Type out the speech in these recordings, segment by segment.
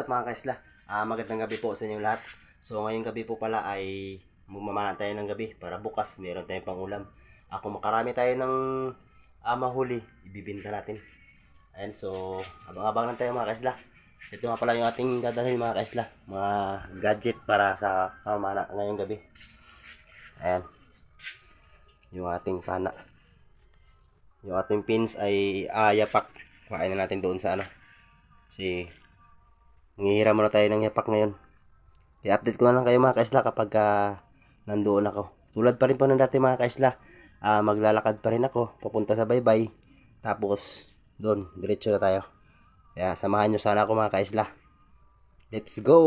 What's up mga kaisla? Magandang gabi po sa inyong lahat. So ngayong gabi po pala ay magmamana tayo ng gabi para bukas meron tayong pangulam. Kung makarami tayo ng mahuli, ibibinta natin. Ayan, so abang-abang lang tayo mga kaisla. Ito nga pala yung ating dadalhin mga kaisla. Mga gadget para sa pamana ngayong gabi. Ayan, yung ating pana. Yung ating pins ay yapak. Kuhain na natin doon sa ano. Kasi manghihira muna tayo ng yapak ngayon. I-update ko na lang kayo mga kaisla kapag nandoon ako. Tulad pa rin po ng dati mga kaisla. Maglalakad pa rin ako papunta sa baybay. Tapos doon, diretso na tayo. Kaya samahan nyo sana ako mga kaisla. Let's go!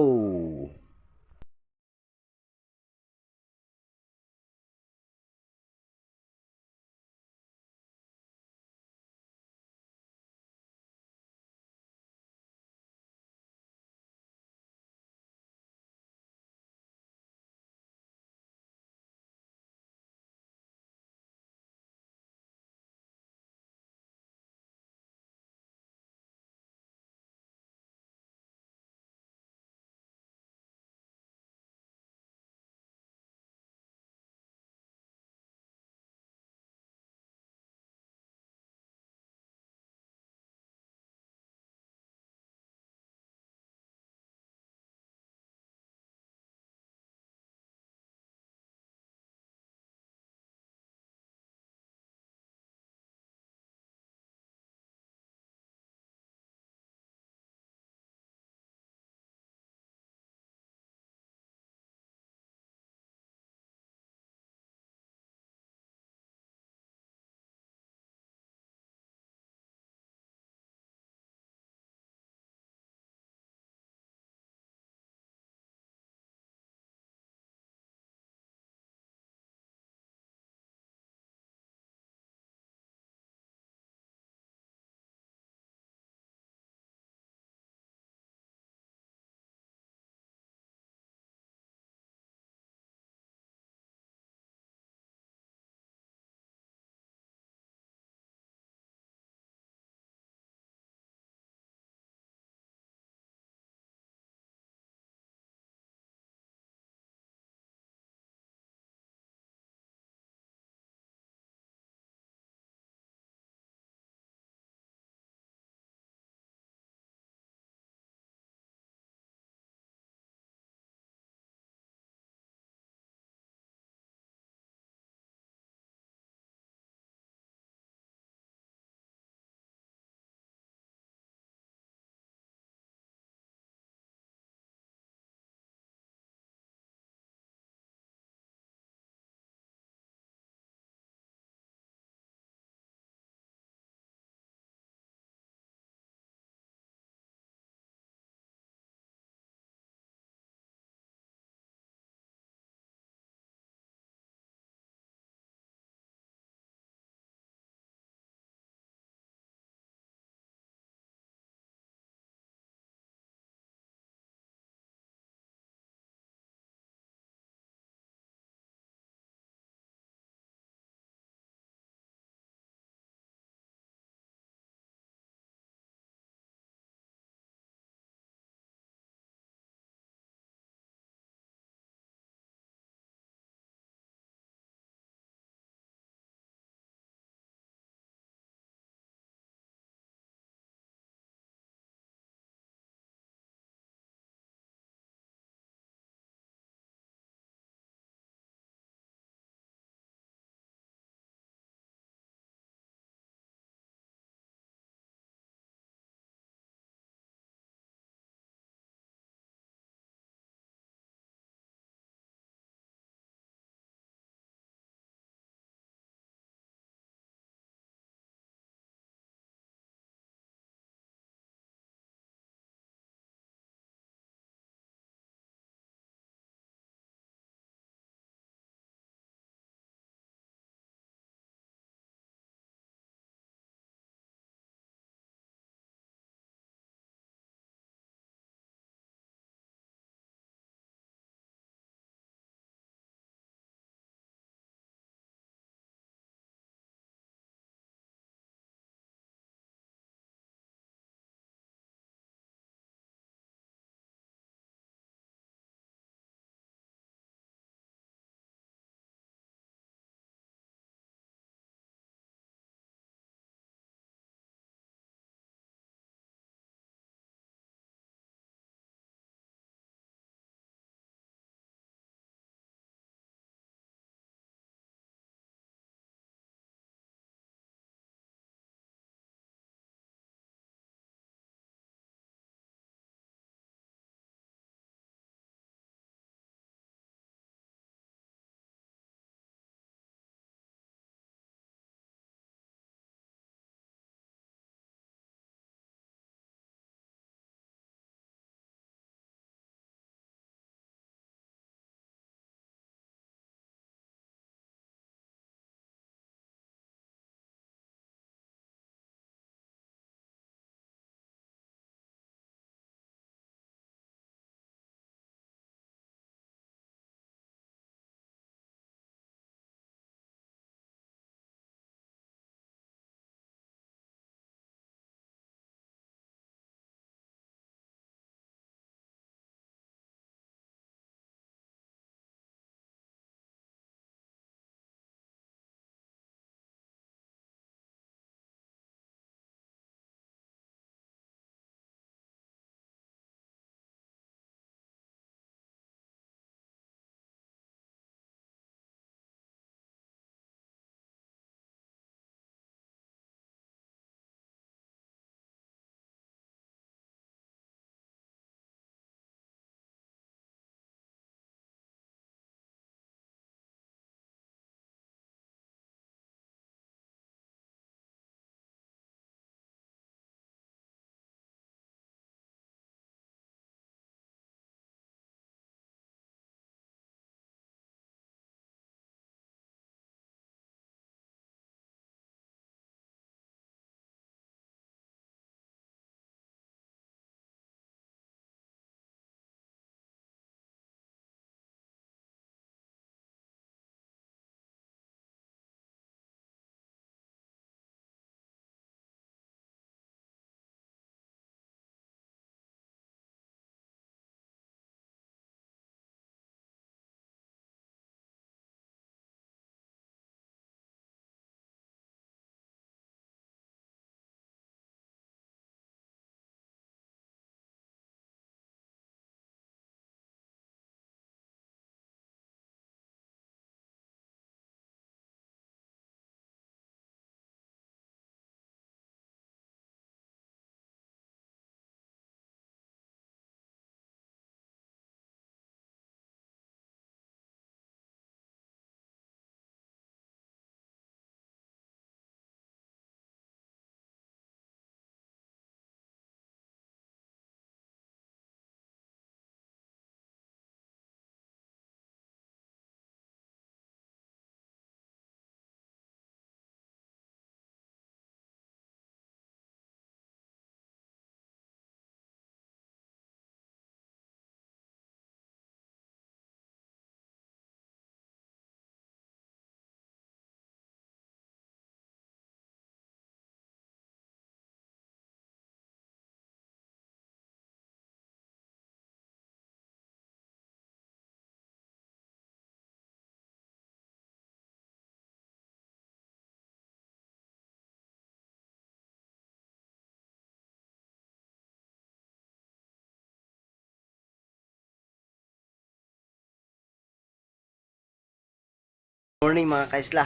Morning mga kaisla.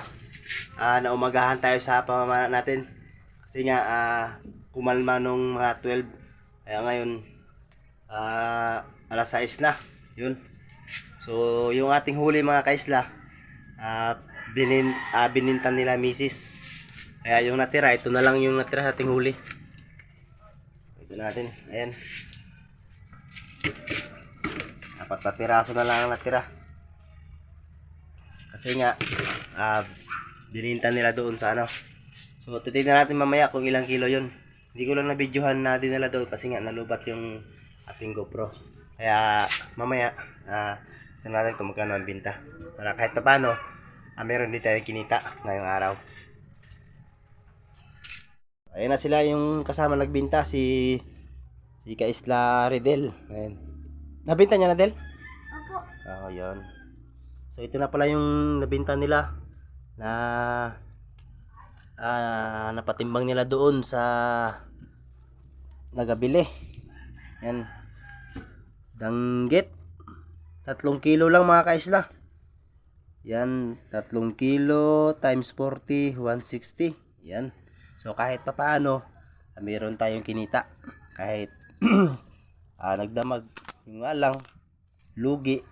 Naumagahan tayo sa pamamana natin. Kasi nga kumalma nung mga 12. Kaya ngayon alas 6 na. Yun. So yung ating huli mga kaisla, binintan nila misis. Kaya yung natira, ito na lang yung natira sa ating huli. Ito natin. Ayan. 4 na piraso na lang ang natira. Kasi nga binintan nila doon sa ano. So titignan natin mamaya kung ilang kilo yun. Hindi ko lang na-videohan na dinala doon kasi nga nalubat yung ating GoPro. Kaya mamaya tignan natin kung magkano ang binta. Para kahit pa paano meron din tayong kinita ngayong araw. Ayan na sila yung kasama nagbinta, si Kaisla Redel. Ayan. Nabinta niya na, Del? Opo. Yun. So ito na pala yung nabinta nila na napatimbang nila doon sa nagabili. Yan. Danggit. 3 kilo lang mga kaisla. Yan, 3 kilo times 40, 160. Yan. So kahit pa paano, mayroon tayong kinita. Kahit nagdamag, yung nga lang, lugi.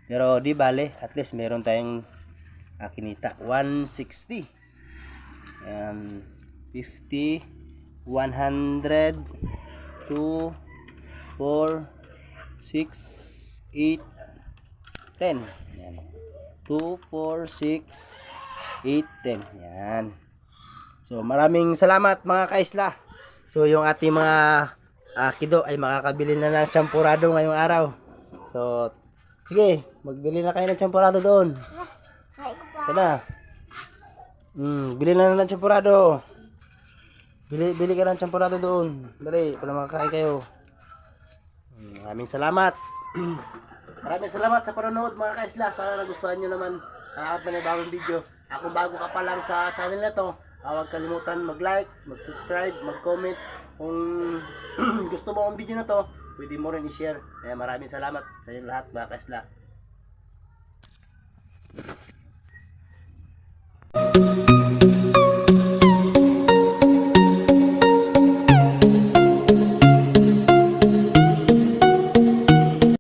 Pero di bale, at least meron tayong kinita. 160. Ayan, 50, 100, 2, 4, 6, 8, 10. Ayan. 2, 4, 6, 8, 10. Ayan. So maraming salamat mga kaisla. So yung ating mga kido ay makakabili na ng champurado ngayong araw. So sige, magbili na kayo ng champurado doon. Kada. Bili na ng champurado. Bili ka ng champurado doon. Dali, para makakain kayo. Maraming salamat. Maraming salamat sa panonood mga kaisla. Sana nagustuhan nyo naman ang ating bagong video. Kung bago ka pa lang sa channel na to, huwag kalimutan mag-like, mag-subscribe, mag-comment. Kung gusto mo ang video na to, pwede mo rin i-share. Maraming salamat sa inyo lahat mga kaisla.